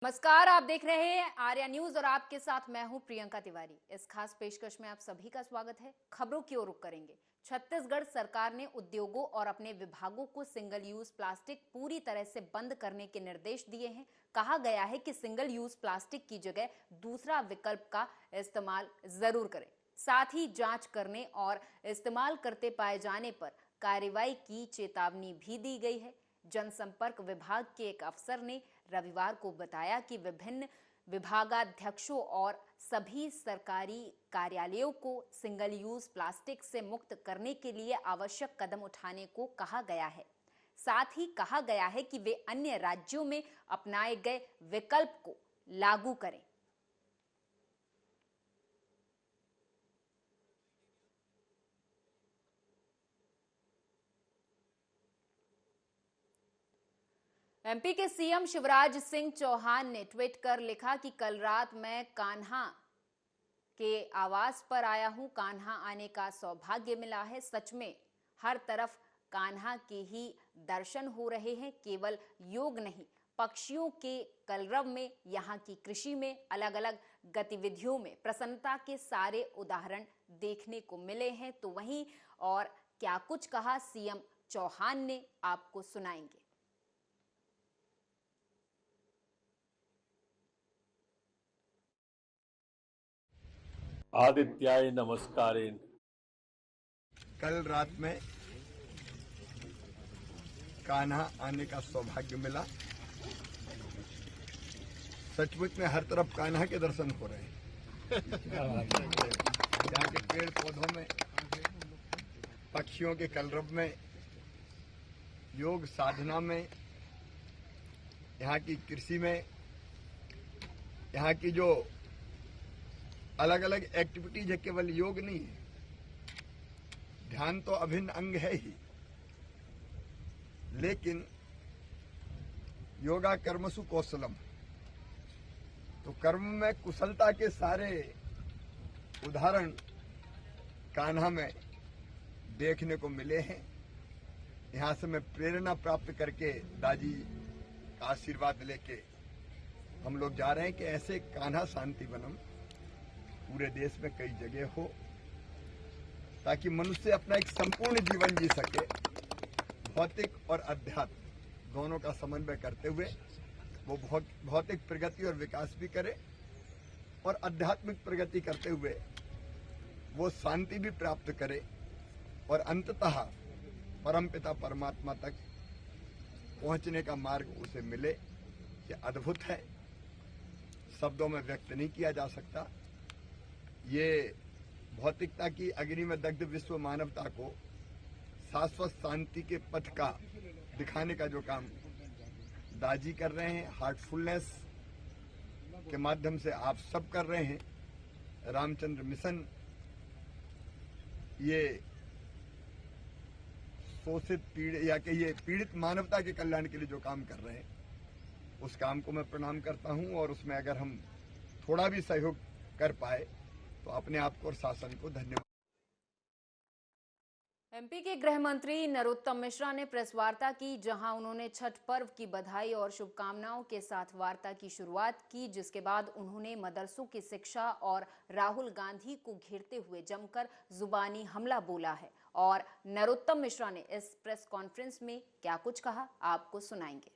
नमस्कार, आप देख रहे हैं आर्या न्यूज और आपके साथ मैं हूं प्रियंका तिवारी। इस खास पेशकश में आप सभी का स्वागत है। खबरों की ओर रुख करेंगे। छत्तीसगढ़ सरकार ने उद्योगों और अपने विभागों को सिंगल यूज प्लास्टिक पूरी तरह से बंद करने के निर्देश दिए हैं। कहा गया है कि सिंगल यूज प्लास्टिक की जगह दूसरा विकल्प का इस्तेमाल जरूर करें। साथ ही जांच करने और इस्तेमाल करते पाए जाने पर कार्रवाई की चेतावनी भी दी गई है। जनसंपर्क विभाग के एक अफसर ने रविवार को बताया कि विभिन्न विभागाध्यक्षों और सभी सरकारी कार्यालयों को सिंगल यूज प्लास्टिक से मुक्त करने के लिए आवश्यक कदम उठाने को कहा गया है। साथ ही कहा गया है कि वे अन्य राज्यों में अपनाए गए विकल्प को लागू करें। एमपी के सीएम शिवराज सिंह चौहान ने ट्वीट कर लिखा कि कल रात मैं कान्हा के आवास पर आया हूं। कान्हा आने का सौभाग्य मिला है। सच में हर तरफ कान्हा के ही दर्शन हो रहे हैं। केवल योग नहीं, पक्षियों के कलरव में, यहाँ की कृषि में, अलग अलग गतिविधियों में प्रसन्नता के सारे उदाहरण देखने को मिले हैं। तो वहीं और क्या कुछ कहा सीएम चौहान ने, आपको सुनाएंगे। आदित्याय नमस्कारेन। कल रात में कान्हा आने का सौभाग्य मिला। सचमुच में हर तरफ कान्हा के दर्शन हो रहे हैं। यहाँ के पेड़ पौधों में, पक्षियों के कलरव में, योग साधना में, यहाँ की कृषि में, यहाँ की जो अलग अलग एक्टिविटीज है, केवल योग नहीं है, ध्यान तो अभिन्न अंग है ही, लेकिन योगा कर्मसु कौशलम, तो कर्म में कुशलता के सारे उदाहरण कान्हा में देखने को मिले हैं। यहाँ से मैं प्रेरणा प्राप्त करके दादी का आशीर्वाद लेके हम लोग जा रहे हैं कि ऐसे कान्हा शांति वनम पूरे देश में कई जगह हो, ताकि मनुष्य अपना एक संपूर्ण जीवन जी सके, भौतिक और अध्यात्म दोनों का समन्वय करते हुए वो भौतिक प्रगति और विकास भी करे, और आध्यात्मिक प्रगति करते हुए वो शांति भी प्राप्त करे, और अंततः परमपिता परमात्मा तक पहुंचने का मार्ग उसे मिले। ये अद्भुत है, शब्दों में व्यक्त नहीं किया जा सकता। ये भौतिकता की अग्नि में दग्ध विश्व मानवता को शाश्वत शांति के पथ का दिखाने का जो काम दाजी कर रहे हैं, हार्टफुलनेस के माध्यम से आप सब कर रहे हैं, रामचंद्र मिशन ये शोषित पीड़ित मानवता के कल्याण के लिए जो काम कर रहे हैं, उस काम को मैं प्रणाम करता हूं। और उसमें अगर हम थोड़ा भी सहयोग कर पाए तो अपने आप को और शासन को धन्यवाद। एमपी के गृह मंत्री नरोत्तम मिश्रा ने प्रेस वार्ता की, जहां उन्होंने छठ पर्व की बधाई और शुभकामनाओं के साथ वार्ता की शुरुआत की, जिसके बाद उन्होंने मदरसों की शिक्षा और राहुल गांधी को घेरते हुए जमकर जुबानी हमला बोला है। और नरोत्तम मिश्रा ने इस प्रेस कॉन्फ्रेंस में क्या कुछ कहा, आपको सुनाएंगे।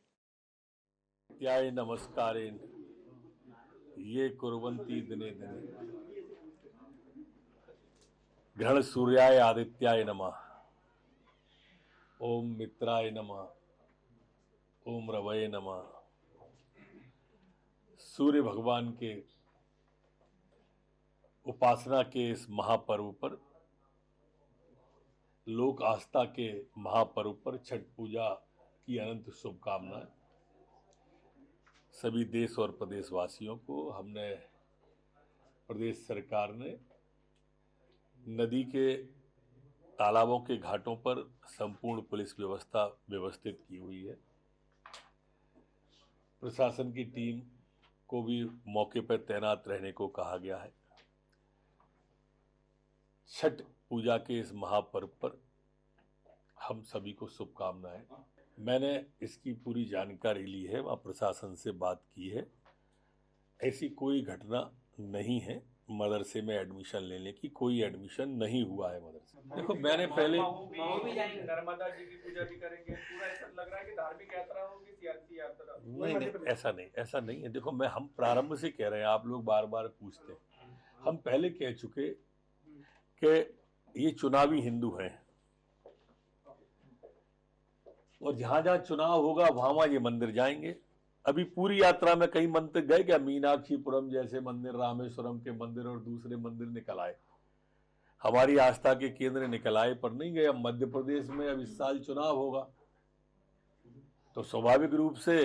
आदित्याय नमस्कारेन। ये कुर्वन्ति दिने दिने। ग्रहण सूर्याय आदित्याय नमः। ओम मित्राय नमः। ओम रवये नमः। सूर्य भगवान के उपासना के इस महापर्व पर, लोक आस्था के महापर्व पर, छठ पूजा की अनंत शुभकामनाएं सभी देश और प्रदेशवासियों को। हमने, प्रदेश सरकार ने नदी के तालाबों के घाटों पर संपूर्ण पुलिस व्यवस्था व्यवस्थित की हुई है। प्रशासन की टीम को भी मौके पर तैनात रहने को कहा गया है। छठ पूजा के इस महापर्व पर हम सभी को शुभकामनाएं। मैंने इसकी पूरी जानकारी ली है, वहाँ प्रशासन से बात की है ऐसी कोई घटना नहीं है। मदरसे में एडमिशन लेने की कोई एडमिशन नहीं हुआ है मदरसे। देखो मैंने पहले नर्मदा जी की पूजा भी करेंगे, पूरा ऐसा लग रहा है कि धार्मिक यात्रा होगी, सियासी यात्रा। नहीं, ऐसा नहीं है। देखो हम प्रारंभ से कह रहे हैं, आप लोग बार बार पूछते हैं, हम पहले कह चुके कि ये चुनावी हिंदू हैं और जहां जहां चुनाव होगा वहां ये मंदिर जाएंगे। अभी पूरी यात्रा में कई मंदिर गए क्या? मीनाक्षीपुरम जैसे मंदिर, रामेश्वरम के मंदिर और दूसरे मंदिर निकल आए, हमारी आस्था के केंद्र निकल आए, पर नहीं गए। अब मध्य प्रदेश में अब इस साल चुनाव होगा तो स्वाभाविक रूप से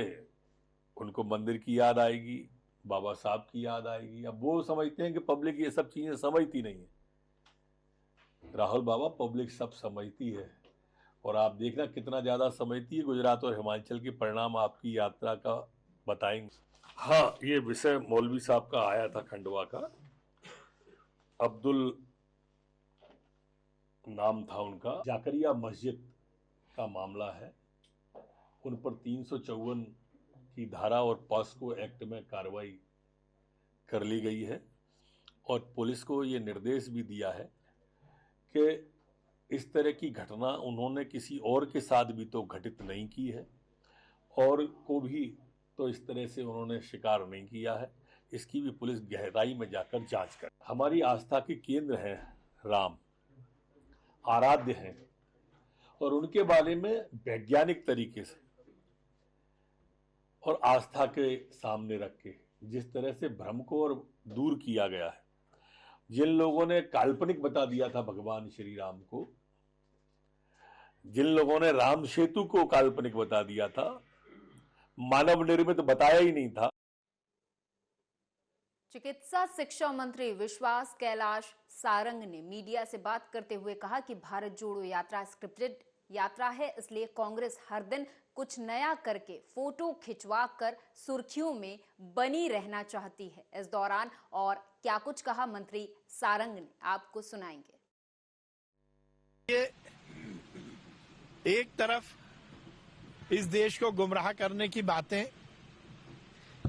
उनको मंदिर की याद आएगी, बाबा साहब की याद आएगी। अब वो समझते हैं कि पब्लिक ये सब चीजें समझती नहीं है। राहुल बाबा, पब्लिक सब समझती है और आप देखना कितना ज्यादा समझती है। गुजरात और हिमाचल के परिणाम आपकी यात्रा का बताएंगे। हाँ, ये विषय मौलवी साहब का आया था खंडवा का, अब्दुल नाम था उनका, जाकरिया मस्जिद का मामला है। उन पर 354 की धारा और पॉस्को एक्ट में कार्रवाई कर ली गई है और पुलिस को ये निर्देश भी दिया है कि इस तरह की घटना उन्होंने किसी और के साथ भी तो घटित नहीं की है और को भी तो इस तरह से उन्होंने शिकार नहीं किया है। इसकी भी पुलिस गहराई में जाकर जांच कर। हमारी आस्था के केंद्र हैं राम, आराध्य हैं और उनके बारे में वैज्ञानिक तरीके से और आस्था के सामने रख के जिस तरह से भ्रम को और दूर किया गया है, जिन लोगों ने काल्पनिक बता दिया था भगवान श्री राम को, जिन लोगों ने राम सेतु को काल्पनिक बता दिया था, मानव निर्मित बताया ही नहीं था। चिकित्सा शिक्षा मंत्री विश्वास कैलाश सारंग ने मीडिया से बात करते हुए कहा कि भारत जोड़ो यात्रा स्क्रिप्टेड यात्रा है, इसलिए कांग्रेस हर दिन कुछ नया करके फोटो खिंचवा कर सुर्खियों में बनी रहना चाहती है। इस दौरान और क्या कुछ कहा मंत्री सारंग ने, आपको सुनाएंगे। ये एक तरफ इस देश को गुमराह करने की बातें,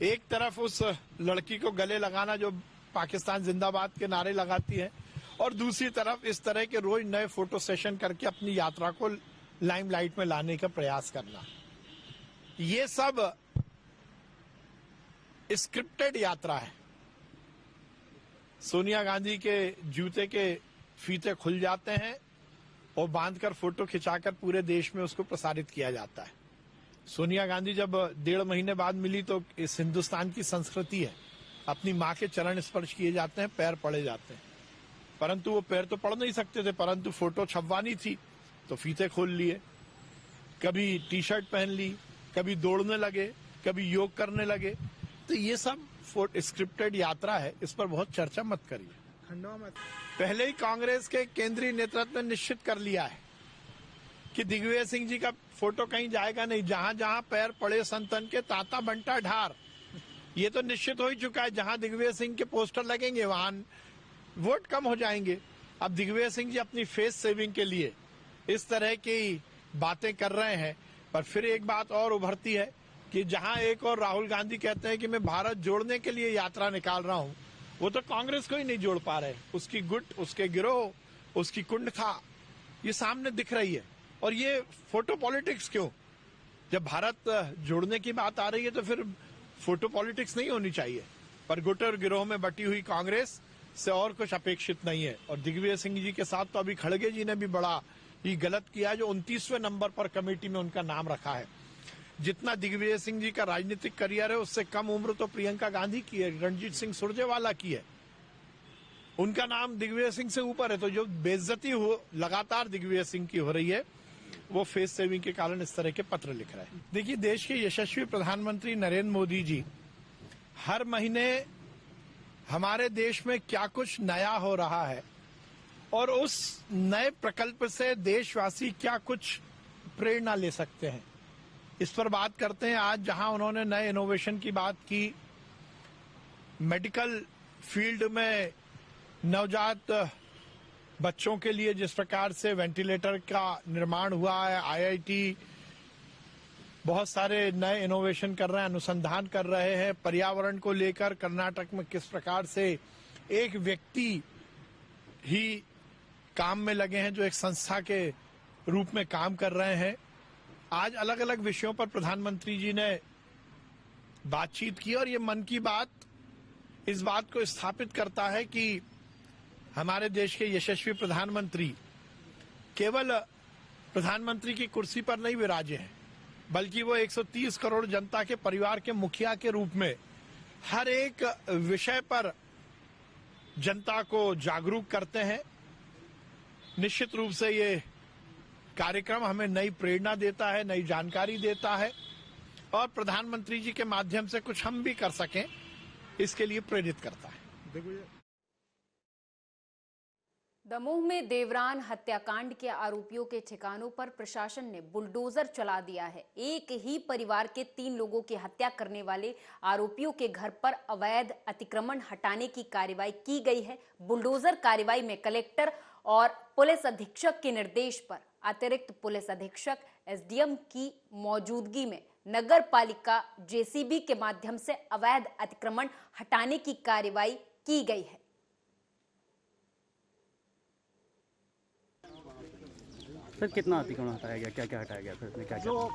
एक तरफ उस लड़की को गले लगाना जो पाकिस्तान जिंदाबाद के नारे लगाती है, और दूसरी तरफ इस तरह के रोज नए फोटो सेशन करके अपनी यात्रा को लाइमलाइट में लाने का प्रयास करना, ये सब स्क्रिप्टेड यात्रा है। सोनिया गांधी के जूते के फीते खुल जाते हैं और बांधकर फोटो खिंचाकर पूरे देश में उसको प्रसारित किया जाता है। सोनिया गांधी जब 1.5 महीने बाद मिली तो इस हिंदुस्तान की संस्कृति है, अपनी मां के चरण स्पर्श किए जाते हैं, पैर पड़े जाते हैं, परंतु वो पैर तो पढ़ नहीं सकते थे, परंतु फोटो छपवानी थी तो फीते खोल लिए, कभी टी शर्ट पहन ली, कभी दौड़ने लगे, कभी योग करने लगे। तो ये सब स्क्रिप्टेड यात्रा है, इस पर बहुत चर्चा मत करिए। पहले ही कांग्रेस के केंद्रीय नेतृत्व ने निश्चित कर लिया है कि दिग्विजय सिंह जी का फोटो कहीं जाएगा नहीं। जहां जहां पैर पड़े संतन के ताता बंटा ढार, ये तो निश्चित हो ही चुका है। जहां दिग्विजय सिंह के पोस्टर लगेंगे वहां वोट कम हो जाएंगे। अब दिग्विजय सिंह जी अपनी फेस सेविंग के लिए इस तरह की बातें कर रहे हैं, पर फिर एक बात और उभरती है कि जहां एक और राहुल गांधी कहते हैं कि मैं भारत जोड़ने के लिए यात्रा निकाल रहा हूं, वो तो कांग्रेस को ही नहीं जोड़ पा रहे। उसकी गुट, उसके गिरोह, उसकी कुंडखा ये सामने दिख रही है। और ये फोटो पॉलिटिक्स क्यों? जब भारत जोड़ने की बात आ रही है तो फिर फोटो पॉलिटिक्स नहीं होनी चाहिए। पर गुट और गिरोह में बटी हुई कांग्रेस से और कुछ अपेक्षित नहीं है। और दिग्विजय सिंह जी के साथ तो अभी खड़गे जी ने भी बड़ा ही गलत किया, जो 29वें नंबर पर कमेटी में उनका नाम रखा है। जितना दिग्विजय सिंह जी का राजनीतिक करियर है उससे कम उम्र तो प्रियंका गांधी की है, रणजीत सिंह सुरजेवाला की है। उनका नाम दिग्विजय सिंह से ऊपर है। तो जो बेइज्जती हो लगातार दिग्विजय सिंह की हो रही है, वो फेस सेविंग के कारण इस तरह के पत्र लिख रहे हैं। देखिए, देश के यशस्वी प्रधानमंत्री नरेंद्र मोदी जी हर महीने हमारे देश में क्या कुछ नया हो रहा है और उस नए प्रकल्प से देशवासी क्या कुछ प्रेरणा ले सकते हैं, इस पर बात करते हैं। आज जहां उन्होंने नए इनोवेशन की बात की, मेडिकल फील्ड में नवजात बच्चों के लिए जिस प्रकार से वेंटिलेटर का निर्माण हुआ है, आईआईटी बहुत सारे नए इनोवेशन कर रहे हैं, अनुसंधान कर रहे हैं। पर्यावरण को लेकर कर्नाटक में किस प्रकार से एक व्यक्ति ही काम में लगे हैं, जो एक संस्था के रूप में काम कर रहे हैं। आज अलग अलग विषयों पर प्रधानमंत्री जी ने बातचीत की और ये मन की बात इस बात को स्थापित करता है कि हमारे देश के यशस्वी प्रधानमंत्री केवल प्रधानमंत्री की कुर्सी पर नहीं विराजे हैं, बल्कि वो 130 करोड़ जनता के परिवार के मुखिया के रूप में हर एक विषय पर जनता को जागरूक करते हैं। निश्चित रूप से ये कार्यक्रम हमें नई प्रेरणा देता है, नई जानकारी देता है और प्रधानमंत्री जी के माध्यम से कुछ हम भी कर सकें इसके लिए प्रेरित करता है। दमोह में देवरान हत्याकांड के आरोपियों के ठिकानों पर प्रशासन ने बुलडोजर चला दिया है। एक ही परिवार के 3 लोगों की हत्या करने वाले आरोपियों के घर पर अवैध अतिक्रमण हटाने की कार्रवाई की गई है। बुलडोजर कार्रवाई में कलेक्टर और पुलिस अधीक्षक के निर्देश पर अतिरिक्त पुलिस अधीक्षक एसडीएम की मौजूदगी में नगर पालिका जेसीबी के माध्यम से अवैध अतिक्रमण हटाने की कार्रवाई की गई है। सर कितना अतिक्रमण हटाया गया, क्या क्या हटाया गया, फिर इसमें क्या क्या? जो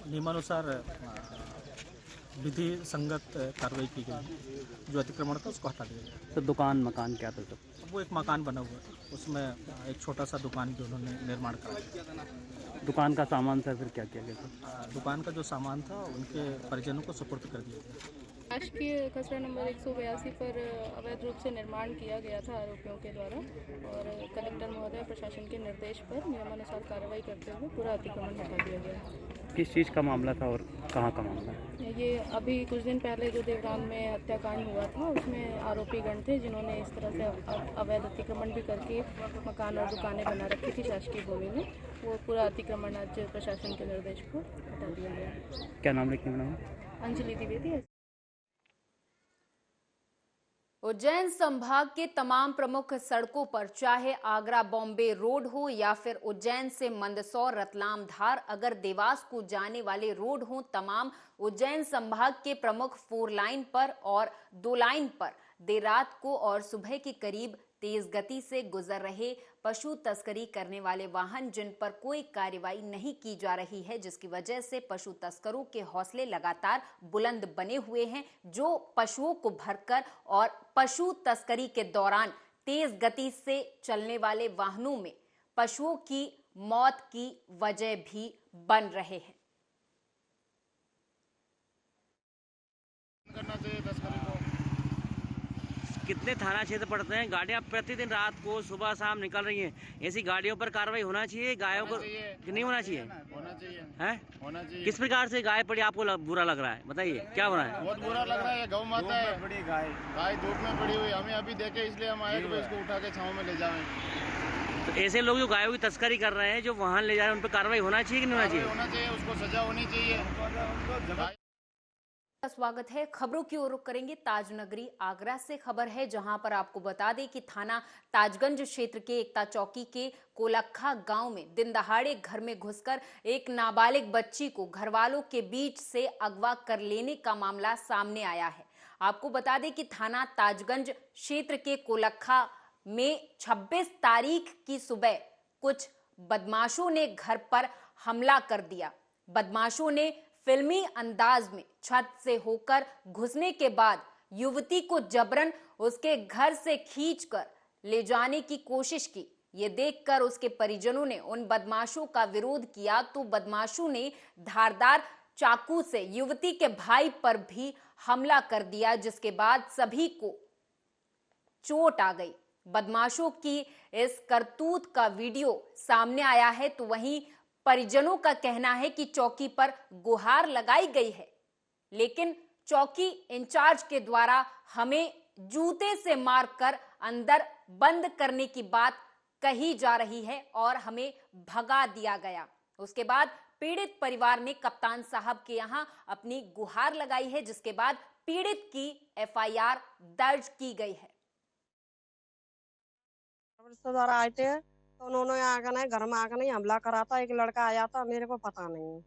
नियमानुसार विधि संगत कार्रवाई की गई, जो अतिक्रमण था उसको हटा दिया गया। सर दुकान मकान क्या था सब? वो एक मकान बना हुआ है, उसमें एक छोटा सा दुकान भी उन्होंने निर्माण कराया। दुकान का सामान सर फिर क्या किया गया सर? दुकान का जो सामान था उनके परिजनों को सुपुर्द कर दिया गया। राष्ट्रीय खसरा नंबर 182 पर अवैध रूप से निर्माण किया गया था आरोपियों के द्वारा और कलेक्टर महोदय प्रशासन के निर्देश पर नियमानुसार कार्रवाई करते हुए पूरा अतिक्रमण हटा दिया गया। किस चीज़ का मामला था और कहाँ का मामला? ये अभी कुछ दिन पहले जो देवरान में हत्याकांड हुआ था उसमें आरोपी गण थे जिन्होंने इस तरह से अवैध अतिक्रमण भी करके मकान और दुकानें बना रखी थी शासकीय भूमि में। वो पूरा अतिक्रमण आज प्रशासन के निर्देश पर हटा दिया गया। क्या नाम लिखने का? नाम अंजलि द्विवेदी है। उज्जैन संभाग के तमाम प्रमुख सड़कों पर, चाहे आगरा बॉम्बे रोड हो या फिर उज्जैन से मंदसौर रतलाम धार अगर देवास को जाने वाले रोड हो, तमाम उज्जैन संभाग के प्रमुख 4 लाइन पर और 2 लाइन पर देर रात को और सुबह के करीब तेज गति से गुजर रहे पशु तस्करी करने वाले वाहन, जिन पर कोई कार्रवाई नहीं की जा रही है, जिसकी वजह से पशु तस्करों के हौसले लगातार बुलंद बने हुए हैं। जो पशुओं को भरकर और पशु तस्करी के दौरान तेज गति से चलने वाले वाहनों में पशुओं की मौत की वजह भी बन रहे हैं। कितने थाना क्षेत्र पड़ते हैं? गाड़ियाँ प्रतिदिन रात को सुबह शाम निकल रही हैं, ऐसी गाड़ियों पर कार्रवाई होना चाहिए। गायों को नहीं होना चाहिए? होना चाहिए है? होना चाहिए। किस प्रकार से गाय पड़ी आपको बुरा लग रहा है, बताइए क्या हो रहा है? बहुत बुरा लग रहा है। गौ माता है, बड़ी गाय धूप में पड़ी हुई, हमें अभी देखे इसलिए हम आए कि इसको उठा के छांव में ले जाएं। तो ऐसे लोग जो गायों की तस्करी कर रहे हैं, जो वाहन ले जा रहे हैं, उन पर कार्रवाई होना चाहिए कि नहीं होना चाहिए? होना चाहिए, उसको सजा होनी चाहिए। स्वागत है। खबरों की ओर रुख करेंगे ताज नगरी आगरा से। खबर है जहां पर आपको बता दें कि थाना ताजगंज क्षेत्र के एकता चौकी के कोलखा गांव में दिन दहाड़े घर में घुसकर एक नाबालिग बच्ची को घरवालों के बीच से अगवा कर लेने का मामला सामने आया है। आपको बता दें कि थाना ताजगंज क्षेत्र के कोलखा में 26 तारीख की सुबह कुछ बदमाशों ने घर पर हमला कर दिया। बदमाशों ने फिल्मी अंदाज में छत से होकर घुसने के बाद युवती को जबरन उसके घर से खींचकर ले जाने की कोशिश की। ये देखकर उसके परिजनों ने उन बदमाशों का विरोध किया तो बदमाशों ने धारदार चाकू से युवती के भाई पर भी हमला कर दिया, जिसके बाद सभी को चोट आ गई। बदमाशों की इस करतूत का वीडियो सामने आया है तो वहीं परिजनों का कहना है कि चौकी पर गुहार लगाई गई है, लेकिन चौकी इंचार्ज के द्वारा हमें जूते से मारकर अंदर बंद करने की बात कही जा रही है और हमें भगा दिया गया। उसके बाद पीड़ित परिवार ने कप्तान साहब के यहां अपनी गुहार लगाई है, जिसके बाद पीड़ित की एफआईआर दर्ज की गई है। रिश्तेदार आए थे तो उन्होंने आकर नहीं घर में आकर नहीं हमला करा था। एक लड़का आया था, मेरे को पता नहीं,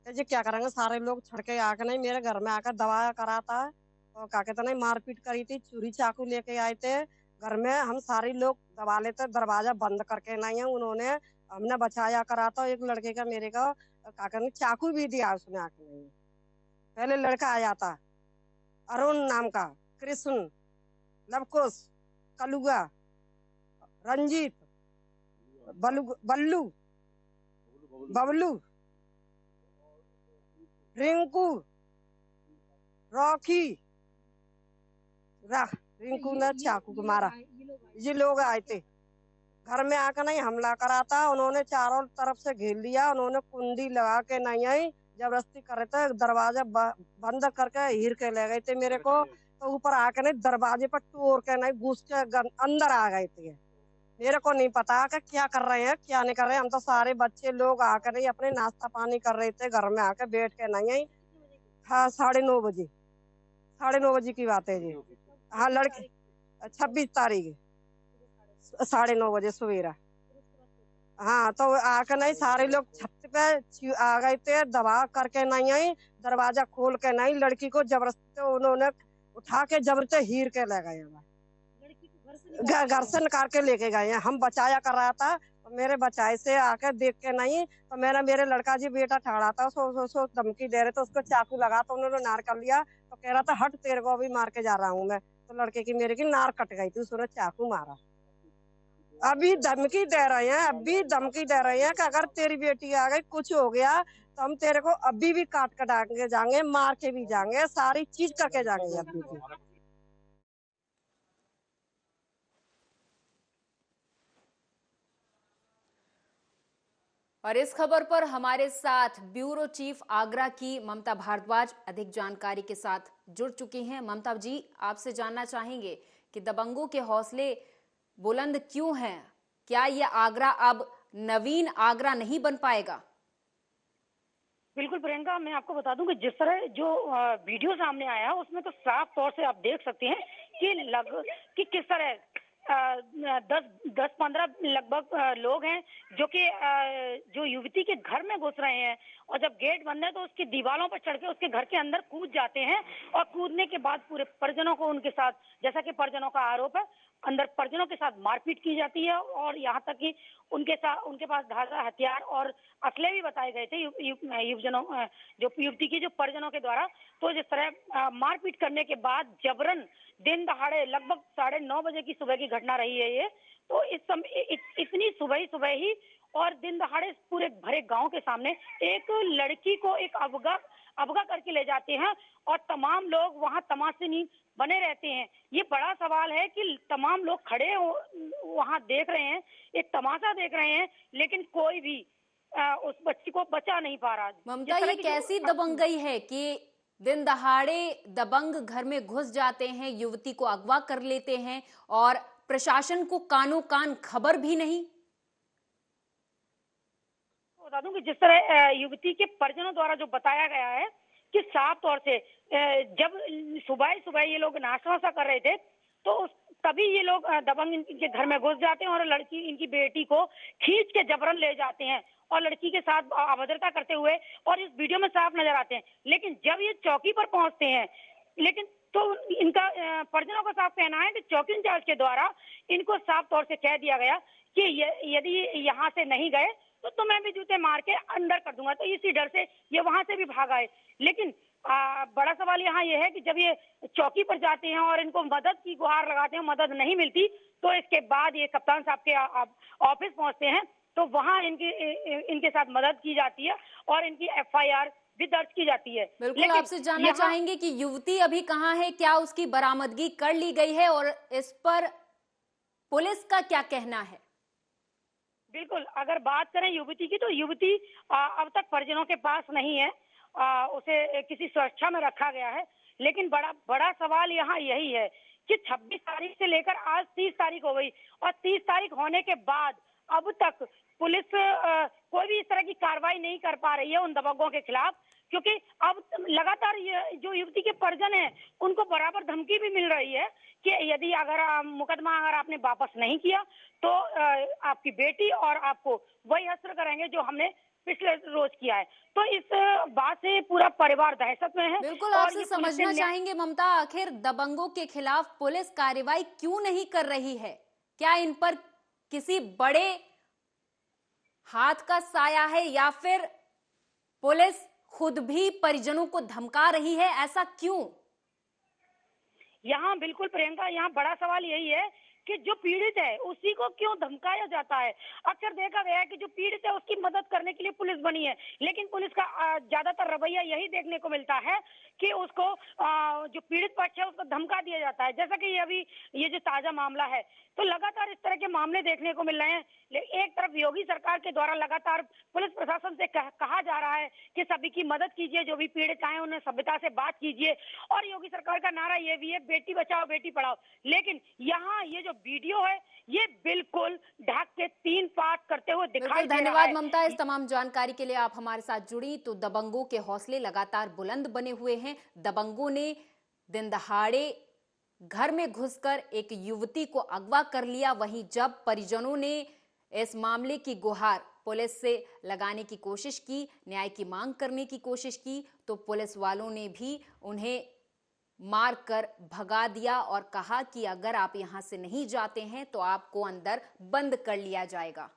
कि जी क्या करेंगे, सारे लोग छड़के आके नहीं मेरे घर में आकर दवा कराता है और क्या कहते नहीं मारपीट करी थी, चूरी चाकू लेके आए थे घर में, हम सारे लोग दबा लेते, दरवाजा बंद करके नहीं है उन्होंने, हमने बचाया करा था। एक लड़के का मेरे का क्या कहते चाकू भी दिया उसने आके नहीं। पहले लड़का आया था अरुण नाम का, कृष्ण, लवकुश, कलुआ, रंजीत, बल्लू, बबलू, रिंकू, रॉकी, रिंकू ने चाकू को मारा। ये लोग आए थे घर में आकर नहीं हमला करा था, उन्होंने चारों तरफ से घेर लिया, उन्होंने कुंडी लगा के नहीं आई, जबरदस्ती कर रहे थे, दरवाजा बंद करके हीर के ले गए थे मेरे को, तो ऊपर आके नहीं दरवाजे पर तोड़ के नहीं घुस के अंदर आ गए थे। मेरे को नहीं पता कि क्या कर रहे हैं क्या नहीं कर रहे हैं, हम तो सारे बच्चे लोग आकर नहीं अपने नाश्ता पानी कर रहे थे घर में आके बैठ के नहीं आई। हाँ 9:30 बजे, 9:30 बजे की बात है जी। हाँ लड़के 26 तारीख 9:30 बजे सवेरा। हाँ तो आकर नहीं सारे लोग छत पे आ गए थे, दबा करके नहीं आई, दरवाजा खोल के नहीं, लड़की को जबरदस्ती उन्होंने उठा के जबरदस्ती हीर के ले गए, घर से निकाल के लेके गए हैं। हम बचाया कर रहा था, तो मेरे बचाए से आके देख के नहीं, तो मेरे लड़का जी बेटा ठहरा था, सो धमकी दे रहे थे, उसको चाकू लगा तो उन्होंने नार कर लिया, तो कह रहा था हट तेरे को अभी मार के जा रहा हूँ मैं, तो लड़के की मेरे की नार कट गई थी, उसने चाकू मारा। अभी धमकी दे रहे हैं, अभी धमकी दे रहे हैं कि अगर तेरी बेटी आ गई कुछ हो गया तो हम तेरे को अभी भी काट कटा के जाएंगे, मार के भी जाएंगे, सारी चीज करके जाएंगे अभी भी। और इस खबर पर हमारे साथ ब्यूरो चीफ आगरा की ममता भारद्वाज अधिक जानकारी के साथ जुड़ चुकी हैं। ममता जी, आपसे जानना चाहेंगे कि दबंगों के हौसले बुलंद क्यों हैं? क्या ये आगरा अब नवीन आगरा नहीं बन पाएगा? बिल्कुल प्रियंका, मैं आपको बता दूं कि जिस तरह जो वीडियो सामने आया उसमें तो साफ तौर से आप देख सकते हैं कि किस तरह 10-15 लगभग लोग हैं जो युवती के घर में घुस रहे हैं, और जब गेट बंद है तो उसकी दीवारों पर चढ़ के उसके घर के अंदर कूद जाते हैं, और कूदने के बाद पूरे परिजनों को उनके साथ, जैसा कि परिजनों का आरोप है, अंदर परिजनों के साथ मारपीट की जाती है, और यहाँ तक कि उनके पास धारदार हथियार और असले भी बताए गए थे जो युवती की जो परिजनों के द्वारा। तो जिस तरह मारपीट करने के बाद जबरन दिन दहाड़े लगभग 9:30 बजे की सुबह की घटना रही है ये, तो इस समय इतनी सुबह ही और दिन दहाड़े पूरे भरे गांव के सामने एक लड़की को एक अवगा करके ले जाते हैं, और तमाम लोग वहां तमाशे बने रहते हैं। ये बड़ा सवाल है कि तमाम लोग खड़े वहां देख रहे हैं, एक तमाशा देख रहे हैं, लेकिन कोई भी उस बच्ची को बचा नहीं पा रहा। ममता, ये कैसी दबंगई है कि दिन दहाड़े दबंग घर में घुस जाते हैं, युवती को अगवा कर लेते हैं और प्रशासन को कानो कान खबर भी नहीं? बता दूं कि जिस तरह युवती के परिजनों द्वारा जो बताया गया है कि साफ तौर से जब सुबह ये लोग नाश्ता कर रहे थे, तो तभी ये लोग दबंग इनके घर में घुस जाते हैं और इनकी बेटी को खींच के जबरन ले जाते हैं और लड़की के साथ अभद्रता करते हुए, और इस वीडियो में साफ नजर आते हैं। लेकिन जब ये चौकी पर पहुंचते हैं, लेकिन तो इनका परिजनों का साफ कहना है कि चौकी इंचार्ज के द्वारा इनको साफ तौर से कह दिया गया कि यदि यहाँ से नहीं गए तो तुम्हें भी जूते मार के अंदर कर दूंगा, तो इसी डर से ये वहां से भी भाग आए। लेकिन बड़ा सवाल यहाँ ये है कि जब ये चौकी पर जाते हैं और इनको मदद की गुहार लगाते हैं, मदद नहीं मिलती, तो इसके बाद ये कप्तान साहब के ऑफिस पहुंचते हैं, तो वहां इनके साथ मदद की जाती है और इनकी FIR भी दर्ज की जाती है। बिल्कुल, आपसे जानना चाहेंगे कि युवती अभी कहाँ है, क्या उसकी बरामदगी कर ली गई है और इस पर पुलिस का क्या कहना है? बिल्कुल, अगर बात करें युवती की, तो युवती अब तक परिजनों के पास नहीं है, उसे किसी सुरक्षा में रखा गया है। लेकिन बड़ा सवाल यहाँ यही है कि 26 तारीख से लेकर आज 30 तारीख हो गई, और 30 तारीख होने के बाद अब तक पुलिस कोई भी इस तरह की कार्रवाई नहीं कर पा रही है उन दबंगों के खिलाफ, क्योंकि अब लगातार जो युवती के परिजन हैं उनको बराबर धमकी भी मिल रही है कि यदि मुकदमा आपने वापस नहीं किया तो आपकी बेटी और आपको वही हस्त्र करेंगे जो हमने पिछले रोज किया है। तो इस बात से पूरा परिवार दहशत में है। बिल्कुल, और आपसे ये समझना चाहेंगे ममता, आखिर दबंगों के खिलाफ पुलिस कार्रवाई क्यों नहीं कर रही है? क्या इन पर किसी बड़े हाथ का साया है या फिर पुलिस खुद भी परिजनों को धमका रही है? ऐसा क्यों? यहाँ बिल्कुल प्रियंका, यहाँ बड़ा सवाल यही है कि जो पीड़ित है उसी को क्यों धमकाया जाता है। अक्सर देखा गया है कि जो पीड़ित है उसकी मदद करने के लिए पुलिस बनी है, लेकिन पुलिस का ज्यादातर रवैया यही देखने को मिलता है कि उसको जो पीड़ित पक्ष है उसको धमका दिया जाता है। जैसा कि अभी ये जो ताजा मामला है, तो लगातार इस तरह के मामले देखने को मिल रहे हैं। एक तरफ योगी सरकार के द्वारा लगातार पुलिस प्रशासन से कहा जा रहा है कि सभी की मदद कीजिए, जो भी पीड़ित आए उन्हें सभ्यता से बात कीजिए, और योगी सरकार का नारा ये भी है बेटी बचाओ बेटी पढ़ाओ। लेकिन यहाँ ये जो वीडियो है ये बिल्कुल ढाक के 3 पार्ट करते हुए दिखाई दे रहा है। धन्यवाद ममता, इस तमाम जानकारी के लिए आप हमारे साथ जुड़ी। तो दबंगों के हौसले लगातार बुलंद बने हुए हैं। दबंगों ने दिन दहाड़े घर में घुसकर एक युवती को अगवा कर लिया। वहीं जब परिजनों ने इस मामले की गुहार पुलिस से लगाने की कोशिश की, न्याय की मांग करने की कोशिश की, तो पुलिस वालों ने भी उन्हें मारकर भगा दिया और कहा कि अगर आप यहां से नहीं जाते हैं तो आपको अंदर बंद कर लिया जाएगा।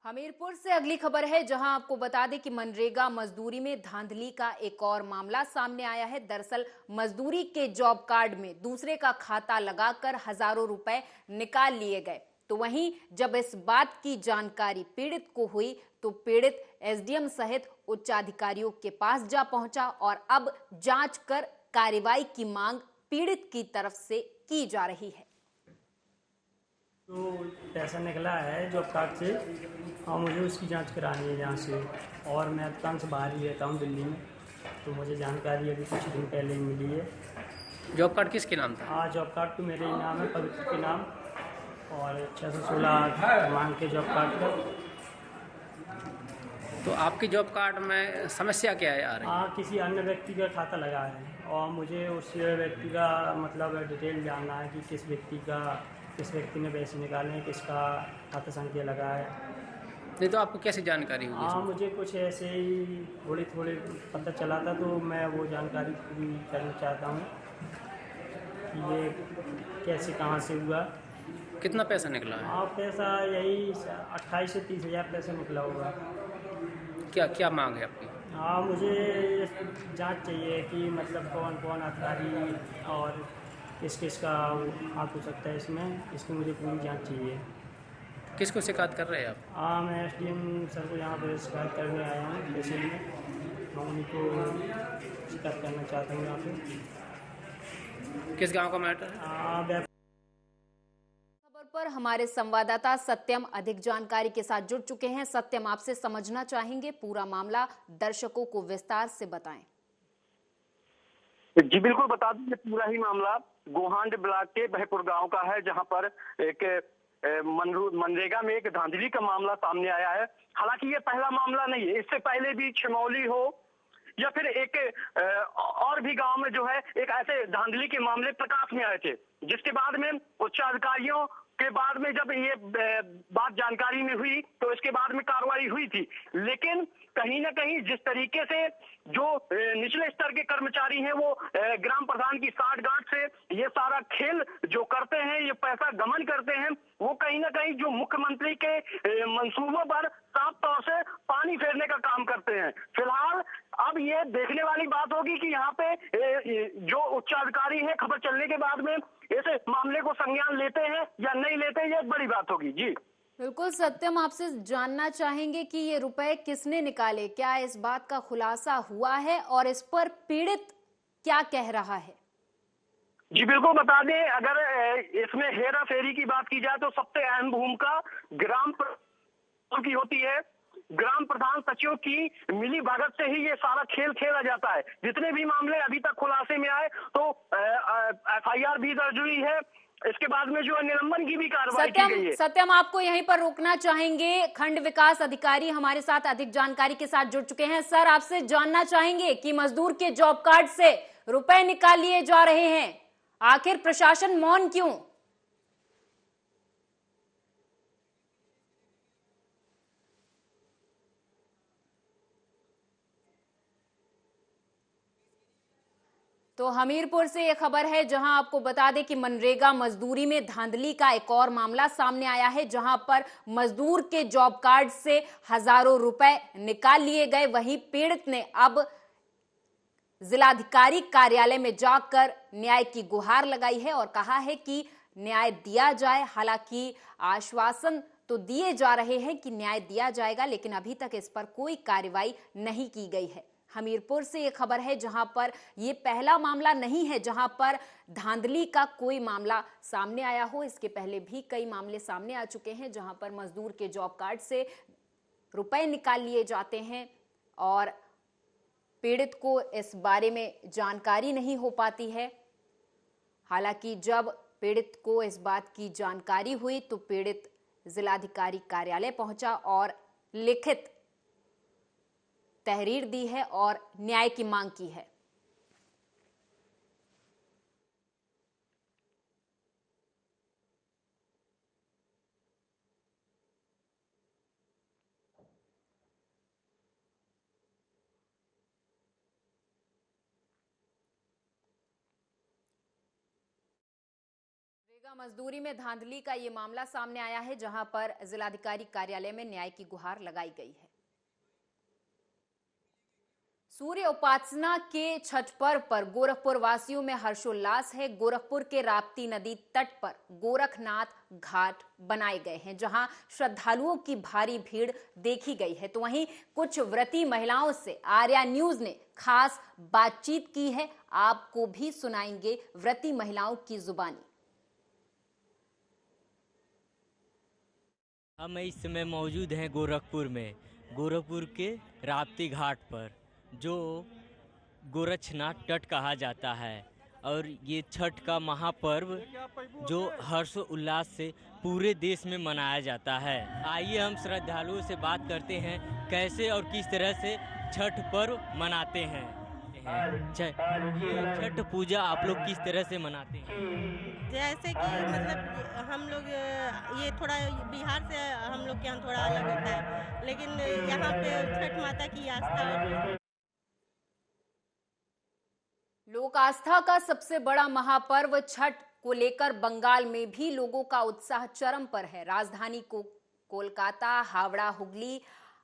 हमीरपुर से अगली खबर है, जहां आपको बता दें कि मनरेगा मजदूरी में धांधली का एक और मामला सामने आया है। दरअसल मजदूरी के जॉब कार्ड में दूसरे का खाता लगाकर हजारों रुपए निकाल लिए गए। तो वहीं जब इस बात की जानकारी पीड़ित को हुई तो पीड़ित एसडीएम सहित उच्च अधिकारियों के पास जा पहुंचा और अब जांच कर कार्रवाई की मांग पीड़ित की तरफ से की जा रही है। तो पैसा निकला है जॉब कार्ड से, और मुझे उसकी जांच करानी है यहाँ से, और मैं काम से बाहर ही रहता हूँ दिल्ली में। तो मुझे जानकारी अभी कुछ दिन पहले ही मिली है। जॉब कार्ड किसके नाम था? हाँ, जॉब कार्ड तो मेरे ही नाम है, पवित्र के नाम, और 616 मांग के जॉब कार्ड का। तो आपके जॉब कार्ड में समस्या क्या है आ रही है? हाँ, किसी अन्य व्यक्ति का खाता लगा है, और मुझे उस व्यक्ति का मतलब डिटेल जानना है कि किस व्यक्ति ने पैसे निकाले हैं, किसका खाता संख्या लगा है। नहीं तो आपको कैसे जानकारी हुई? हाँ, मुझे कुछ ऐसे ही थोड़ी पता चला था, तो मैं वो जानकारी पूरी करना चाहता हूँ कि ये कैसे कहाँ से हुआ। कितना पैसा निकला है? हाँ, पैसा यही 28 से 30 हज़ार पैसा निकला होगा। क्या मांग है आपकी? हाँ, मुझे जांच चाहिए कि मतलब कौन कौन अधिकारी और किस का हाथ हो सकता है इसमें, इसकी मुझे पूरी जांच चाहिए। किसको शिकायत कर रहे हैं आप? हाँ, मैं एसडीएम सर को यहाँ पर शिकायत करने आया हूँ तहसील में। मैं उनको शिकायत करना चाहता हूँ यहाँ पे। किस गांव का मैटर है? खबर पर हमारे संवाददाता सत्यम अधिक जानकारी के साथ जुड़ चुके हैं। सत्यम, आपसे समझना चाहेंगे पूरा मामला, दर्शकों को विस्तार से बताएं। जी बिल्कुल, बता दूं, पूरा ही मामला गोहांड ब्लॉक के बहपुर गांव का है, जहां पर एक मनरेगा में एक धांधली का मामला सामने आया है। हालांकि ये पहला मामला नहीं है, इससे पहले भी छिमौली हो या फिर एक और भी गांव में जो है एक ऐसे धांधली के मामले प्रकाश में आए थे, जिसके बाद में उच्च अधिकारियों के बाद में जब ये बात जानकारी में हुई तो इसके बाद में कार्रवाई हुई थी। लेकिन कहीं ना कहीं जिस तरीके से जो निचले स्तर के कर्मचारी हैं वो ग्राम प्रधान की साठगांठ से ये सारा खेल जो करते हैं, ये पैसा गमन करते हैं, वो कहीं ना कहीं जो मुख्यमंत्री के मंसूबों पर साफ तौर से पानी फेरने का काम करते हैं। फिलहाल अब ये देखने वाली बात होगी कि यहाँ पे जो उच्चाधिकारी हैं खबर चलने के बाद में ऐसे मामले को संज्ञान लेते हैं या नहीं लेते, ये एक बड़ी बात होगी। जी बिल्कुल सत्यम, आपसे जानना चाहेंगे कि ये रुपए किसने निकाले, क्या इस बात का खुलासा हुआ है और इस पर पीड़ित क्या कह रहा है? जी बिल्कुल, बता दें, अगर इसमें हेरा फेरी की बात की जाए तो सबसे अहम भूमिका ग्राम प्रधान की होती है। ग्राम प्रधान सचिव की मिली भगत से ही ये सारा खेल खेला जाता है। जितने भी मामले अभी तक खुलासे में आए तो एफआईआर भी दर्ज हुई है, इसके बाद में जो निलंबन की भी कार्रवाई की गई है। सत्यम, आपको यहीं पर रोकना चाहेंगे, खंड विकास अधिकारी हमारे साथ अधिक जानकारी के साथ जुड़ चुके हैं। सर, आपसे जानना चाहेंगे कि मजदूर के जॉब कार्ड से रुपए निकाल लिए जा रहे हैं, आखिर प्रशासन मौन क्यों? तो हमीरपुर से यह खबर है, जहां आपको बता दें कि मनरेगा मजदूरी में धांधली का एक और मामला सामने आया है, जहां पर मजदूर के जॉब कार्ड से हजारों रुपए निकाल लिए गए। वहीं पीड़ित ने अब जिलाधिकारी कार्यालय में जाकर न्याय की गुहार लगाई है और कहा है कि न्याय दिया जाए। हालांकि आश्वासन तो दिए जा रहे हैं कि न्याय दिया जाएगा, लेकिन अभी तक इस पर कोई कार्रवाई नहीं की गई है। हमीरपुर से ये खबर है, जहां पर ये पहला मामला नहीं है जहां पर धांधली का कोई मामला सामने आया हो। इसके पहले भी कई मामले सामने आ चुके हैं जहां पर मजदूर के जॉब कार्ड से रुपए निकाल लिए जाते हैं और पीड़ित को इस बारे में जानकारी नहीं हो पाती है। हालांकि जब पीड़ित को इस बात की जानकारी हुई तो पीड़ित जिलाधिकारी कार्यालय पहुंचा और लिखित तहरीर दी है और न्याय की मांग की है। मजदूरी में धांधली का ये मामला सामने आया है, जहां पर जिलाधिकारी कार्यालय में न्याय की गुहार लगाई गई है। सूर्य उपासना के छठ पर्व पर गोरखपुर वासियों में हर्षोल्लास है। गोरखपुर के राप्ती नदी तट पर गोरखनाथ घाट बनाए गए हैं, जहां श्रद्धालुओं की भारी भीड़ देखी गई है। तो वहीं कुछ व्रती महिलाओं से आर्या न्यूज ने खास बातचीत की है। आपको भी सुनाएंगे व्रती महिलाओं की जुबानी। हम इस समय मौजूद हैं गोरखपुर में, गोरखपुर के राप्ती घाट पर, जो गोरखनाथ तट कहा जाता है। और ये छठ का महापर्व जो हर्ष उल्लास से पूरे देश में मनाया जाता है। आइए हम श्रद्धालुओं से बात करते हैं कैसे और किस तरह से छठ पर्व मनाते हैं। छठ पूजा आप लोग किस तरह से मनाते हैं? जैसे कि मतलब हम लोग ये थोड़ा बिहार से हम लोग के यहाँ थोड़ा अलग होता है, लेकिन यहाँ पे छठ माता की आस्था। लोक आस्था का सबसे बड़ा महापर्व छठ को लेकर बंगाल में भी लोगों का उत्साह चरम पर है। राजधानी को कोलकाता, हावड़ा, हुगली,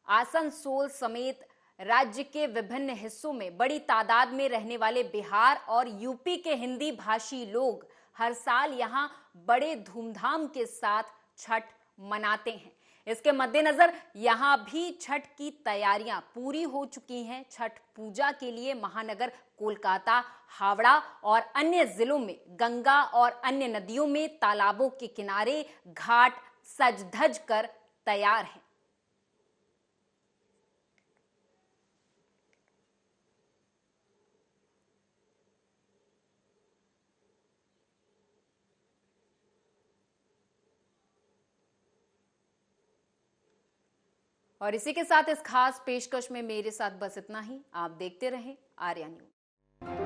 आसनसोल समेत राज्य के विभिन्न हिस्सों में बड़ी तादाद में रहने वाले बिहार और यूपी के हिंदी भाषी लोग हर साल यहां बड़े धूमधाम के साथ छठ मनाते हैं। इसके मद्देनजर यहां भी छठ की तैयारियां पूरी हो चुकी हैं। छठ पूजा के लिए महानगर कोलकाता, हावड़ा और अन्य जिलों में गंगा और अन्य नदियों में तालाबों के किनारे घाट सज धज कर तैयार हैं। और इसी के साथ इस खास पेशकश में मेरे साथ बस इतना ही। आप देखते रहें आर्या न्यूज।